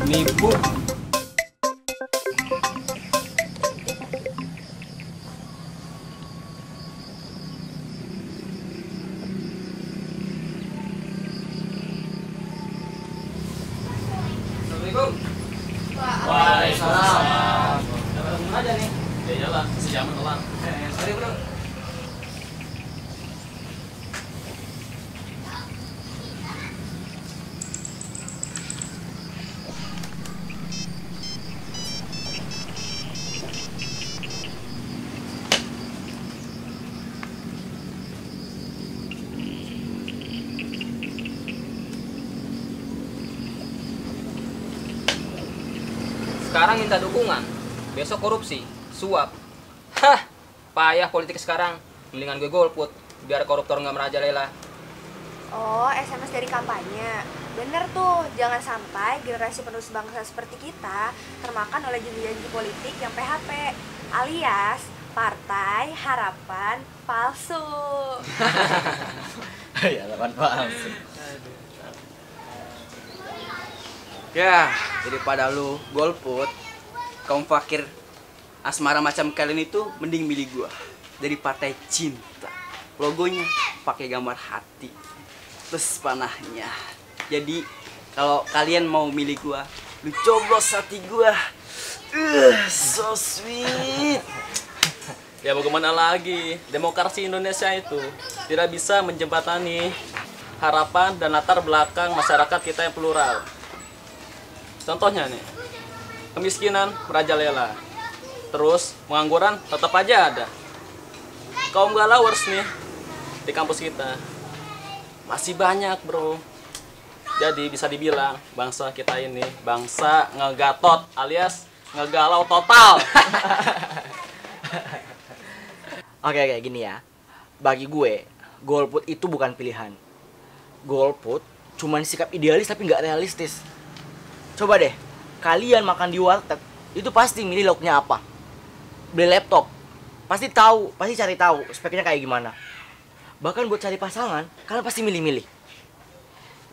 Nipu. Assalamualaikum. Waalaikumsalam. Dapat ketemu aja nih. Ya iyalah, sejaman kelar. Sorry bro. Sekarang minta dukungan, besok korupsi, suap. Hah, payah politik sekarang. Mendingan gue golput, biar koruptor nggak merajalela. Oh, SMS dari kampanye. Bener tuh, jangan sampai generasi penerus bangsa seperti kita termakan oleh janji-janji politik yang PHP, alias Partai Harapan Palsu. Ya, harapan palsu. Ya, daripada lu golput, kaum fakir asmara macam kalian itu mending milih gua dari Partai Cinta. Logonya pakai gambar hati, terus panahnya. Jadi kalau kalian mau milih gua, lu coblos hati gua. So sweet. Ya mau kemana lagi? Demokrasi Indonesia itu tidak bisa menjembatani harapan dan latar belakang masyarakat kita yang plural. Contohnya nih, kemiskinan merajalela, terus pengangguran tetap aja ada. Kaum galawers nih di kampus kita masih banyak bro. Jadi bisa dibilang bangsa kita ini bangsa ngegatot alias ngegalau total. Oke, gini ya. Bagi gue, golput itu bukan pilihan. Golput cuman sikap idealis tapi nggak realistis. Coba deh, kalian makan di warteg, itu pasti milih lauknya apa. Beli laptop, pasti cari tahu speknya kayak gimana. Bahkan buat cari pasangan, kalian pasti milih-milih.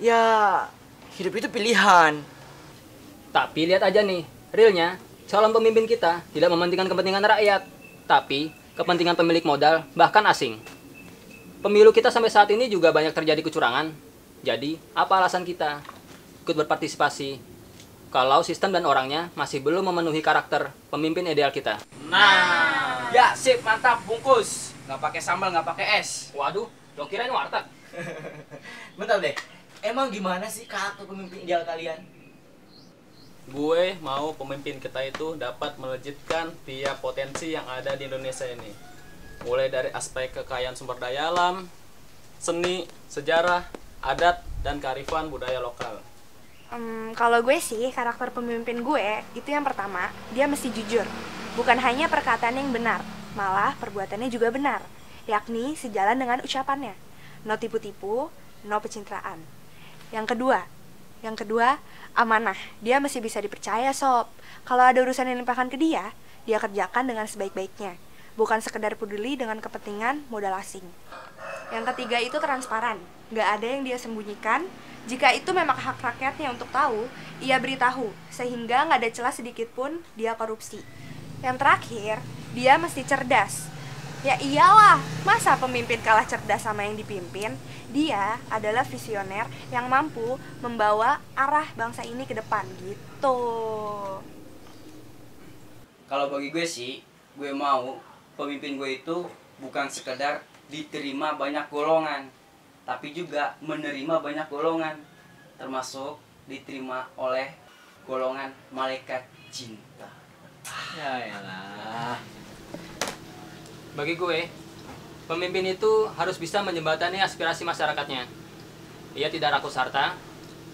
Ya, hidup itu pilihan. Tapi lihat aja nih, realnya calon pemimpin kita tidak mementingkan kepentingan rakyat, tapi kepentingan pemilik modal, bahkan asing. Pemilu kita sampai saat ini juga banyak terjadi kecurangan. Jadi, apa alasan kita ikut berpartisipasi kalau sistem dan orangnya masih belum memenuhi karakter pemimpin ideal kita? Nah, ya sip, mantap, bungkus. Nggak pakai sambal, nggak pakai es. Waduh, lo kirain warteg? Bentar deh, emang gimana sih karakter pemimpin ideal kalian? Gue mau pemimpin kita itu dapat melejitkan tiap potensi yang ada di Indonesia ini. Mulai dari aspek kekayaan sumber daya alam, seni, sejarah, adat, dan kearifan budaya lokal. Kalau gue sih, karakter pemimpin gue itu yang pertama, dia mesti jujur. Bukan hanya perkataan yang benar, malah perbuatannya juga benar. Yakni sejalan dengan ucapannya. No tipu-tipu, no pencitraan. Yang kedua, amanah. Dia mesti bisa dipercaya, sob. Kalau ada urusan yang dilimpahkan ke dia kerjakan dengan sebaik-baiknya. Bukan sekedar peduli dengan kepentingan modal asing. Yang ketiga itu transparan. Nggak ada yang dia sembunyikan. Jika itu memang hak rakyatnya untuk tahu, ia beritahu, sehingga nggak ada celah sedikit pun dia korupsi. Yang terakhir, dia mesti cerdas. Ya iyalah, masa pemimpin kalah cerdas sama yang dipimpin? Dia adalah visioner yang mampu membawa arah bangsa ini ke depan gitu. Kalau bagi gue sih, gue mau pemimpin gue itu bukan sekedar diterima banyak golongan, tapi juga menerima banyak golongan, termasuk diterima oleh golongan malaikat cinta. Ya elah. Bagi gue, pemimpin itu harus bisa menjembatani aspirasi masyarakatnya. Ia tidak rakus harta,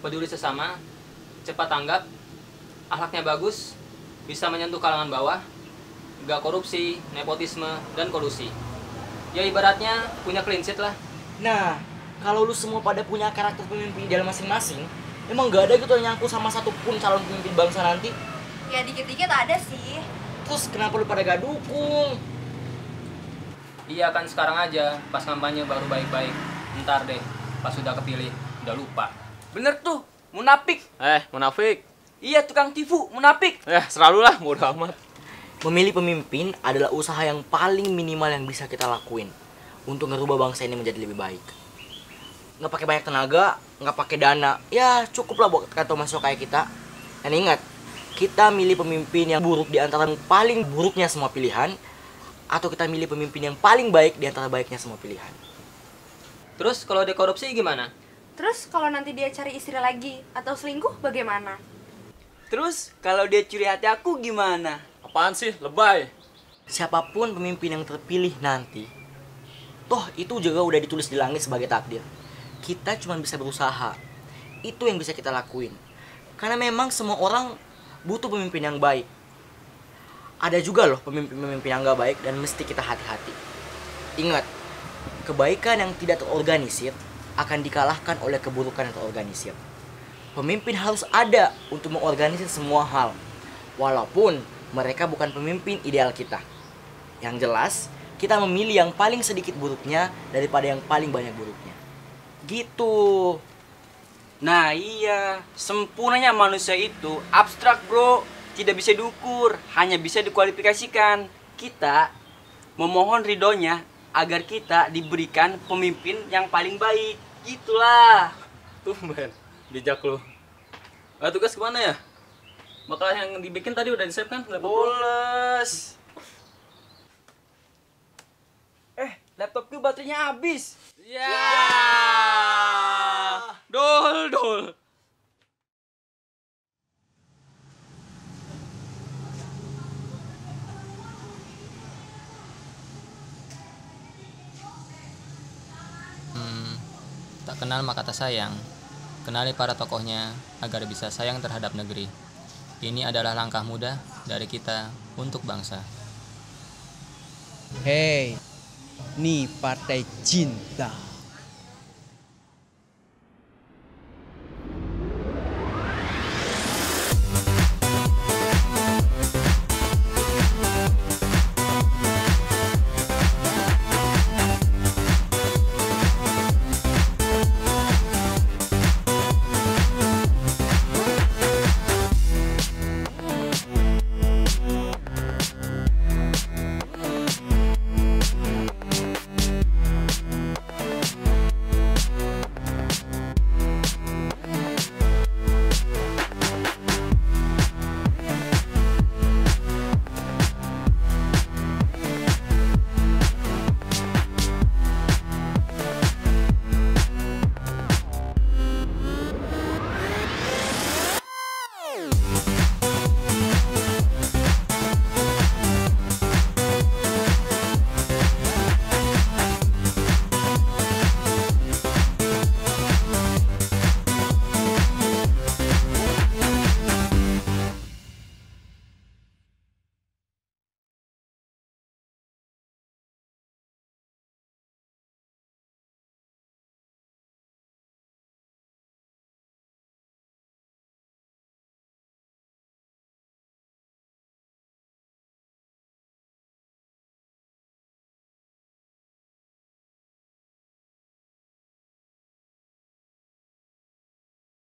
peduli sesama, cepat tanggap, akhlaknya bagus, bisa menyentuh kalangan bawah, gak korupsi, nepotisme, dan kolusi. Ya ibaratnya punya clean sheet lah. Nah, kalau lu semua pada punya karakter pemimpin ideal masing-masing, emang gak ada gitu yang nyangkut sama satupun calon pemimpin bangsa nanti. Ya dikit-dikit ada sih. Terus kenapa lu pada gak dukung? Iya kan sekarang aja, pas kampanye baru baik-baik. Ntar deh, pas sudah kepilih, udah lupa. Bener tuh, munafik. Munafik. Iya, tukang tipu, munafik. Selalu lah, bodo amat. Memilih pemimpin adalah usaha yang paling minimal yang bisa kita lakuin untuk ngerubah bangsa ini menjadi lebih baik. Nggak pakai banyak tenaga, nggak pakai dana, ya cukup lah buat kantong masuk kayak kita. Dan ingat, kita milih pemimpin yang buruk di antara yang paling buruknya semua pilihan, atau kita milih pemimpin yang paling baik di antara baiknya semua pilihan. Terus kalau dia korupsi gimana? Terus kalau nanti dia cari istri lagi atau selingkuh bagaimana? Terus kalau dia curi hati aku gimana? Apaan sih? Lebay. Siapapun pemimpin yang terpilih nanti, toh itu juga udah ditulis di langit sebagai takdir. Kita cuma bisa berusaha. Itu yang bisa kita lakuin. Karena memang semua orang butuh pemimpin yang baik. Ada juga loh pemimpin-pemimpin yang gak baik dan mesti kita hati-hati. Ingat, kebaikan yang tidak terorganisir akan dikalahkan oleh keburukan yang terorganisir. Pemimpin harus ada untuk mengorganisir semua hal, walaupun mereka bukan pemimpin ideal kita. Yang jelas, kita memilih yang paling sedikit buruknya daripada yang paling banyak buruknya. Gitu. Nah iya, sempurnanya manusia itu abstrak bro. Tidak bisa diukur, hanya bisa dikualifikasikan. Kita memohon ridhonya agar kita diberikan pemimpin yang paling baik. Gitulah. Tumben, bijak lu. Tugas kemana ya? Makalah yang dibikin tadi udah di-save kan? Boles. Laptopku baterainya habis. Ya. Dol. Tak kenal maka tak sayang. Kenali para tokohnya agar bisa sayang terhadap negeri. Ini adalah langkah mudah dari kita untuk bangsa. Hei, nih partai cinta.